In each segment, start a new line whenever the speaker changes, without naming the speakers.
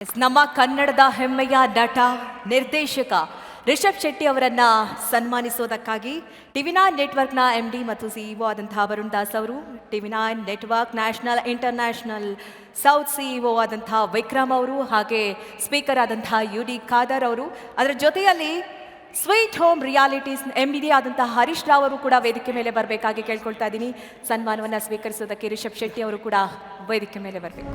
ನಮ್ಮ ಕನ್ನಡದ ಹೆಮ್ಮೆಯ ನಟ ನಿರ್ದೇಶಕ ರಿಷಬ್ ಶೆಟ್ಟಿ ಅವರನ್ನ ಸನ್ಮಾನಿಸೋದಕ್ಕಾಗಿ ಟಿವಿ9 ನೆಟ್ವರ್ಕ್ನ MD ಮತ್ತು CEO ಆದಂತಹ ವರುಣ್ ದಾಸ್ ಅವರು, TV nine network national international south CEO ಆದಂತಹ ವಿಕ್ರಮ್ ಅವರು, ಹಾಗೆ ಸ್ಪೀಕರ್ ಆದಂತಹ UD ಖಾದರ್ ಅವರು, ಅದರ ಜೊತೆಯಲ್ಲಿ ಸ್ವೀಟ್ ಹೋಮ್ ರಿಯಾಲಿಟೀಸ್ MD ಆದಂತಹ ಹರೀಶ್ ರಾವ್ ಅವರು ಕೂಡ ವೇದಿಕೆ ಮೇಲೆ ಬರಬೇಕಾಗಿ ಕೇಳ್ಕೊಳ್ತಾ ಇದ್ದೀನಿ. ಸನ್ಮಾನವನ್ನು ಸ್ವೀಕರಿಸೋದಕ್ಕೆ ರಿಷಬ್ ಶೆಟ್ಟಿ ಅವರು ಕೂಡ ವೇದಿಕೆ ಮೇಲೆ ಬರಬೇಕು.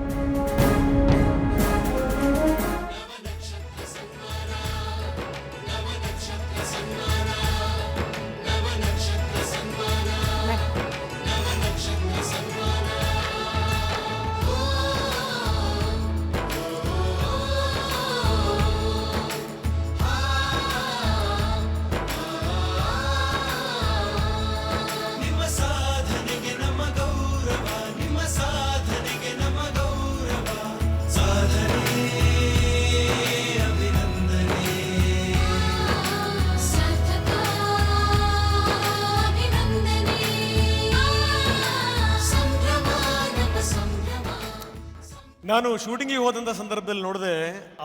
ನಾನು ಶೂಟಿಂಗಿಗೆ ಹೋದಂಥ ಸಂದರ್ಭದಲ್ಲಿ ನೋಡಿದೆ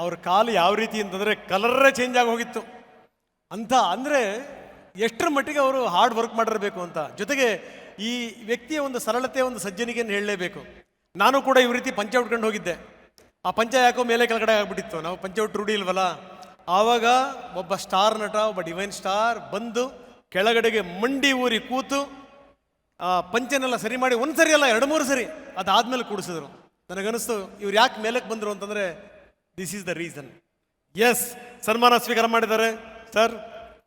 ಅವ್ರ ಕಾಲು ಯಾವ ರೀತಿ ಅಂತಂದರೆ ಕಲರೇ ಚೇಂಜ್ ಆಗಿ ಹೋಗಿತ್ತು ಅಂತ. ಅಂದರೆ ಎಷ್ಟರ ಮಟ್ಟಿಗೆ ಅವರು ಹಾರ್ಡ್ ವರ್ಕ್ ಮಾಡಿರಬೇಕು ಅಂತ. ಜೊತೆಗೆ ಈ ವ್ಯಕ್ತಿಯ ಒಂದು ಸರಳತೆ, ಒಂದು ಸಜ್ಜನಿಕೆಯನ್ನು ಹೇಳಲೇಬೇಕು. ನಾನು ಕೂಡ ಈ ರೀತಿ ಪಂಚೆ ಉಟ್ಕೊಂಡು ಹೋಗಿದ್ದೆ. ಆ ಪಂಚೆ ಯಾಕೋ ಮೇಲೆ ಕೆಳಗಡೆ ಆಗ್ಬಿಟ್ಟಿತ್ತು, ನಾವು ಪಂಚೆ ಉಟ್ಟು ರೂಢಿ ಇಲ್ವಲ್ಲ. ಆವಾಗ ಒಬ್ಬ ಸ್ಟಾರ್ ನಟ, ಒಬ್ಬ ಡಿವೈನ್ ಸ್ಟಾರ್ ಬಂದು ಕೆಳಗಡೆಗೆ ಮಂಡಿ ಊರಿ ಕೂತು ಆ ಪಂಚೆನೆಲ್ಲ ಸರಿ ಮಾಡಿ, ಒಂದು ಸರಿ ಅಲ್ಲ 2-3 ಸರಿ ಅದಾದ್ಮೇಲೆ ಕೂಡಿಸಿದ್ರು. ನನಗನ್ನಿಸ್ತು ಇವ್ರು ಯಾಕೆ ಮೇಲಕ್ಕೆ ಬಂದರು ಅಂತಂದರೆ this is the reason. Yes, ಸನ್ಮಾನ ಸ್ವೀಕಾರ ಮಾಡಿದ್ದಾರೆ ಸರ್.